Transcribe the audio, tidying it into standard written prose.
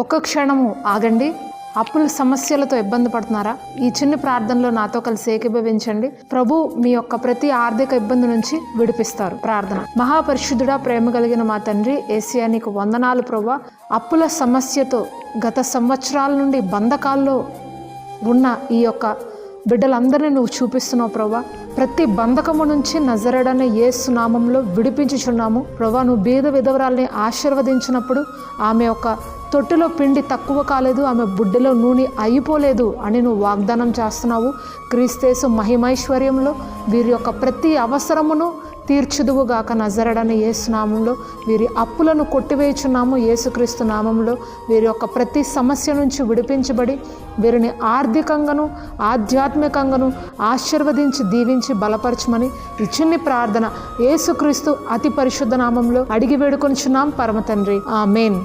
ఒక్క క్షణము ఆగండి. అప్పుల సమస్యలతో ఇబ్బంది పడుతున్నారా? ఈ చిన్న ప్రార్థనలో నాతో కలిసి ఏకీభవించండి. ప్రభు మీ యొక్క ప్రతి ఆర్థిక ఇబ్బంది నుంచి విడిపిస్తారు. ప్రార్థన. మహాపరిశుద్ధుడా, ప్రేమ కలిగిన మా తండ్రి యేసయ్యా, నీకు వందనాలు ప్రభువా. అప్పుల సమస్యతో గత సంవత్సరాల నుండి బంధకాల్లో ఉన్న ఈ యొక్క బిడ్డలందరినీ నువ్వు చూపిస్తున్నావు ప్రభా. ప్రతి బంధకము నుంచి నజరేయుడైన యేసు నామంలో విడిపించుచున్నాము ప్రభా. నువ్వు బీద విధవరాల్ని ఆశీర్వదించినప్పుడు ఆమె యొక్క తొట్టిలో పిండి తక్కువ కాలేదు, ఆమె బుడ్డలో నూనె అయిపోలేదు అని నువ్వు వాగ్దానం చేస్తున్నావు. క్రీస్తేసు మహిమైశ్వర్యంలో వీరి యొక్క ప్రతి అవసరమును తీర్చుదువుగాక నజరేయుడైన యేసు నామంలో. వీరి అప్పులను కొట్టివేయుచున్నాము యేసుక్రీస్తు నామంలో. వీరి యొక్క ప్రతి సమస్య నుంచి విడిపించబడి వీరిని ఆర్థికంగాను ఆధ్యాత్మికంగాను ఆశీర్వదించి దీవించి బలపరచమని ఈ చిన్ని ప్రార్థన యేసుక్రీస్తు అతి పరిశుద్ధ నామంలో అడిగి వేడుకొనిచున్నాం పరమ తండ్రి. ఆమేన్.